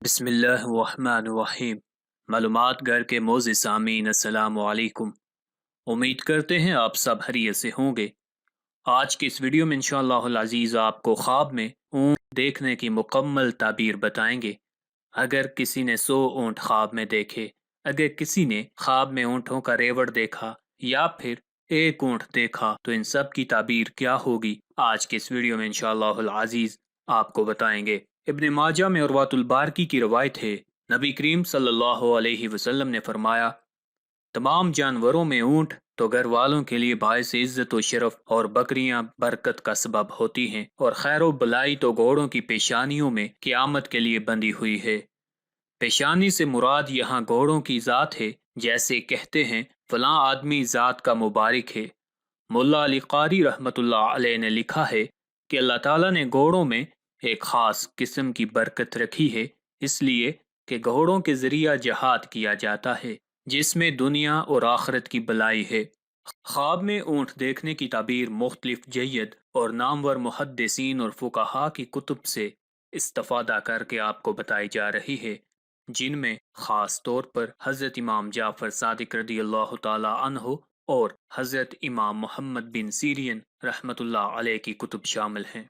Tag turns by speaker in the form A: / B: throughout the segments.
A: بسم اللہ الرحمن الرحیم۔ معلومات گھر کے معزز سامعین، السلام علیکم۔ امید کرتے ہیں آپ سب خیریت سے ہوں گے۔ آج کی اس ویڈیو میں انشاءاللہ العزیز آپ کو خواب میں اونٹ دیکھنے کی مکمل تعبیر بتائیں گے۔ اگر کسی نے 100 اونٹ خواب میں دیکھے، اگر کسی نے خواب میں اونٹوں کا ریوڑ دیکھا یا پھر ایک اونٹ دیکھا تو ان سب کی تعبیر کیا ہوگی، آج کے اس ویڈیو میں انشاءاللہ العزیز آپ کو بتائیں گے۔ ابن ماجہ میں عروۃ البارکی کی روایت ہے، نبی کریم صلی اللہ علیہ وسلم نے فرمایا، تمام جانوروں میں اونٹ تو گھر والوں کے لیے باعث عزت و شرف اور بکریاں برکت کا سبب ہوتی ہیں، اور خیر و بلائی تو گھوڑوں کی پیشانیوں میں قیامت کے لیے بندھی ہوئی ہے۔ پیشانی سے مراد یہاں گھوڑوں کی ذات ہے، جیسے کہتے ہیں فلاں آدمی ذات کا مبارک ہے۔ ملا علی قاری رحمۃ اللہ علیہ نے لکھا ہے کہ اللہ تعالیٰ نے گھوڑوں میں ایک خاص قسم کی برکت رکھی ہے، اس لیے کہ گھوڑوں کے ذریعہ جہاد کیا جاتا ہے، جس میں دنیا اور آخرت کی بلائی ہے۔ خواب میں اونٹ دیکھنے کی تعبیر مختلف جید اور نامور محدثین اور فقہا کی کتب سے استفادہ کر کے آپ کو بتائی جا رہی ہے، جن میں خاص طور پر حضرت امام جعفر صادق رضی اللہ تعالی عنہ اور حضرت امام محمد بن سیرین رحمۃ اللہ علیہ کی کتب شامل ہیں۔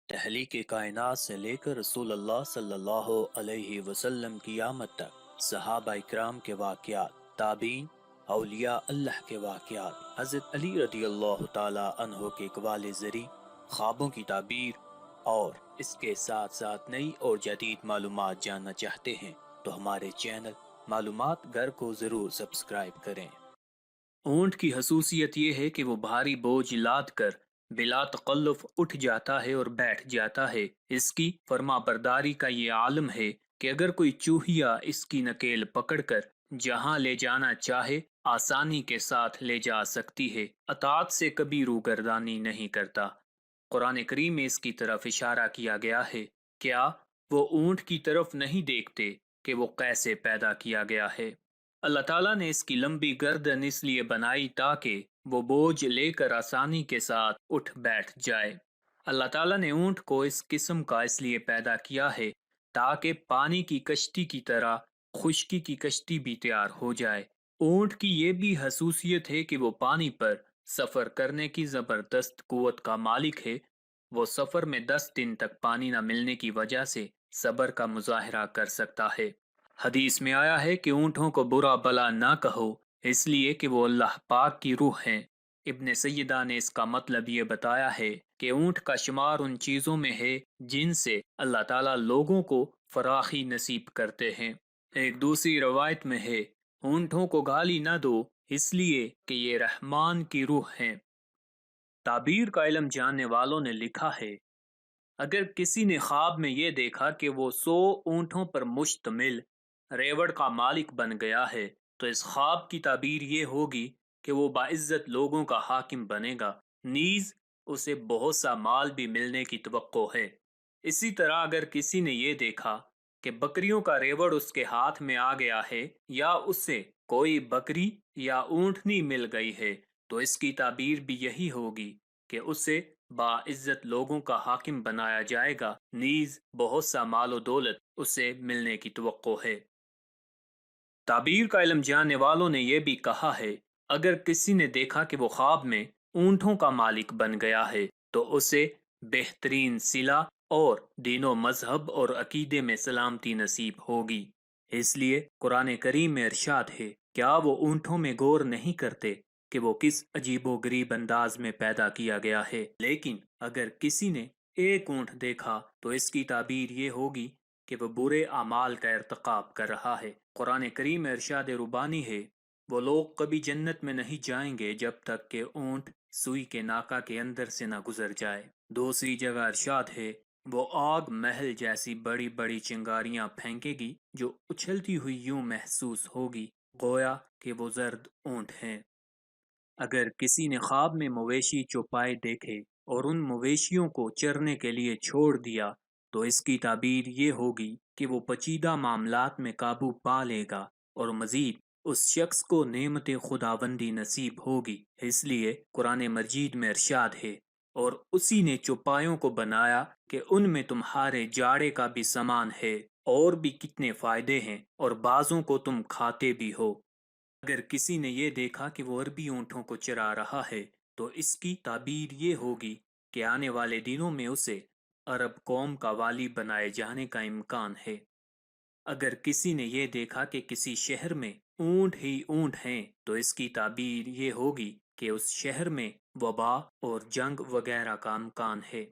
A: تخلیق کائنات سے لے کر رسول اللہ صلی اللہ علیہ وسلم کی آمد تک صحابہ اکرام کے واقعات، تابعین، اولیاء اللہ کے واقعات، حضرت علی رضی اللہ تعالی عنہ کے اقوال زری، خوابوں کی تعبیر اور اس کے ساتھ ساتھ نئی اور جدید معلومات جاننا چاہتے ہیں تو ہمارے چینل معلومات گھر کو ضرور سبسکرائب کریں۔ اونٹ کی خصوصیت یہ ہے کہ وہ بھاری بوجھ لاد کر بلا تکلف اٹھ جاتا ہے اور بیٹھ جاتا ہے۔ اس کی فرما برداری کا یہ عالم ہے کہ اگر کوئی چوہیا اس کی نکیل پکڑ کر جہاں لے جانا چاہے آسانی کے ساتھ لے جا سکتی ہے، اطاعت سے کبھی روگردانی نہیں کرتا۔ قرآن کریم میں اس کی طرف اشارہ کیا گیا ہے، کیا وہ اونٹ کی طرف نہیں دیکھتے کہ وہ کیسے پیدا کیا گیا ہے؟ اللہ تعالیٰ نے اس کی لمبی گردن اس لیے بنائی تاکہ وہ بوجھ لے کر آسانی کے ساتھ اٹھ بیٹھ جائے۔ اللہ تعالیٰ نے اونٹ کو اس قسم کا اس لیے پیدا کیا ہے تاکہ پانی کی کشتی کی طرح خشکی کی کشتی بھی تیار ہو جائے۔ اونٹ کی یہ بھی خصوصیت ہے کہ وہ پانی پر سفر کرنے کی زبردست قوت کا مالک ہے۔ وہ سفر میں 10 دن تک پانی نہ ملنے کی وجہ سے صبر کا مظاہرہ کر سکتا ہے۔ حدیث میں آیا ہے کہ اونٹوں کو برا بلا نہ کہو، اس لیے کہ وہ اللہ پاک کی روح ہیں۔ ابن سیدہ نے اس کا مطلب یہ بتایا ہے کہ اونٹ کا شمار ان چیزوں میں ہے جن سے اللہ تعالیٰ لوگوں کو فراخی نصیب کرتے ہیں۔ ایک دوسری روایت میں ہے، اونٹوں کو گالی نہ دو اس لیے کہ یہ رحمان کی روح ہیں۔ تعبیر کا علم جاننے والوں نے لکھا ہے، اگر کسی نے خواب میں یہ دیکھا کہ وہ 100 اونٹوں پر مشتمل ریوڑ کا مالک بن گیا ہے تو اس خواب کی تعبیر یہ ہوگی کہ وہ باعزت لوگوں کا حاکم بنے گا، نیز اسے بہت سا مال بھی ملنے کی توقع ہے۔ اسی طرح اگر کسی نے یہ دیکھا کہ بکریوں کا ریوڑ اس کے ہاتھ میں آ گیا ہے یا اسے کوئی بکری یا اونٹنی مل گئی ہے تو اس کی تعبیر بھی یہی ہوگی کہ اسے باعزت لوگوں کا حاکم بنایا جائے گا، نیز بہت سا مال و دولت اسے ملنے کی توقع ہے۔ تعبیر کا علم جاننے والوں نے یہ بھی کہا ہے، اگر کسی نے دیکھا کہ وہ خواب میں اونٹوں کا مالک بن گیا ہے تو اسے بہترین صلہ اور دین و مذہب اور عقیدے میں سلامتی نصیب ہوگی۔ اس لیے قرآن کریم میں ارشاد ہے، کیا وہ اونٹوں میں غور نہیں کرتے کہ وہ کس عجیب و غریب انداز میں پیدا کیا گیا ہے؟ لیکن اگر کسی نے ایک اونٹ دیکھا تو اس کی تعبیر یہ ہوگی کہ وہ برے اعمال کا ارتکاب کر رہا ہے۔ قرآن کریم میں ارشاد ربانی ہے، وہ لوگ کبھی جنت میں نہیں جائیں گے جب تک کہ اونٹ سوئی کے ناکا کے اندر سے نہ گزر جائے۔ دوسری جگہ ارشاد ہے، وہ آگ محل جیسی بڑی بڑی چنگاریاں پھینکے گی جو اچھلتی ہوئی یوں محسوس ہوگی گویا کہ وہ زرد اونٹ ہیں۔ اگر کسی نے خواب میں مویشی چوپائے دیکھے اور ان مویشیوں کو چرنے کے لیے چھوڑ دیا تو اس کی تعبیر یہ ہوگی کہ وہ پیچیدہ معاملات میں قابو پا لے گا اور مزید اس شخص کو نعمت خداوندی نصیب ہوگی۔ اس لیے قرآن مجید میں ارشاد ہے، اور اسی نے چوپایوں کو بنایا کہ ان میں تمہارے جاڑے کا بھی سامان ہے، اور بھی کتنے فائدے ہیں، اور بعضوں کو تم کھاتے بھی ہو۔ اگر کسی نے یہ دیکھا کہ وہ عربی اونٹوں کو چرا رہا ہے تو اس کی تعبیر یہ ہوگی کہ آنے والے دنوں میں اسے عرب قوم کا والی بنائے جانے کا امکان ہے۔ اگر کسی نے یہ دیکھا کہ کسی شہر میں اونٹ ہی اونٹ ہیں تو اس کی تعبیر یہ ہوگی کہ اس شہر میں وبا اور جنگ وغیرہ کا امکان ہے۔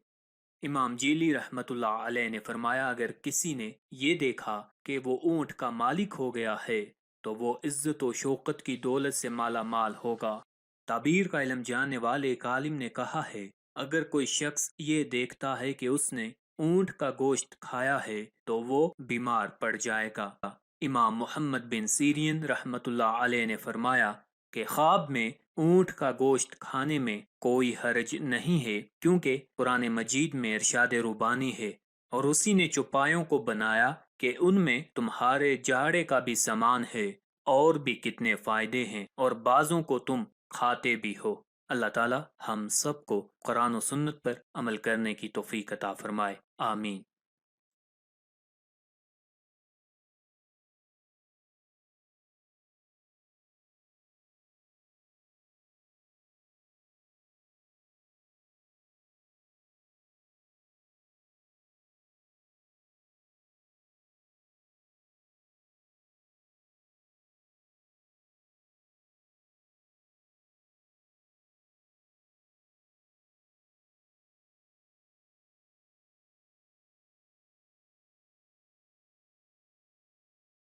A: امام جیلی رحمت اللہ علیہ نے فرمایا، اگر کسی نے یہ دیکھا کہ وہ اونٹ کا مالک ہو گیا ہے تو وہ عزت و شوکت کی دولت سے مالا مال ہوگا۔ تعبیر کا علم جاننے والے ایک عالم نے کہا ہے، اگر کوئی شخص یہ دیکھتا ہے کہ اس نے اونٹ کا گوشت کھایا ہے تو وہ بیمار پڑ جائے گا۔ امام محمد بن سیرین رحمت اللہ علیہ نے فرمایا کہ خواب میں اونٹ کا گوشت کھانے میں کوئی حرج نہیں ہے، کیونکہ قرآن مجید میں ارشاد ربانی ہے، اور اسی نے چوپایوں کو بنایا کہ ان میں تمہارے جاڑے کا بھی سامان ہے، اور بھی کتنے فائدے ہیں، اور بعضوں کو تم کھاتے بھی ہو۔ اللہ تعالی ہم سب کو قرآن و سنت پر عمل کرنے کی توفیق عطا فرمائے، آمین۔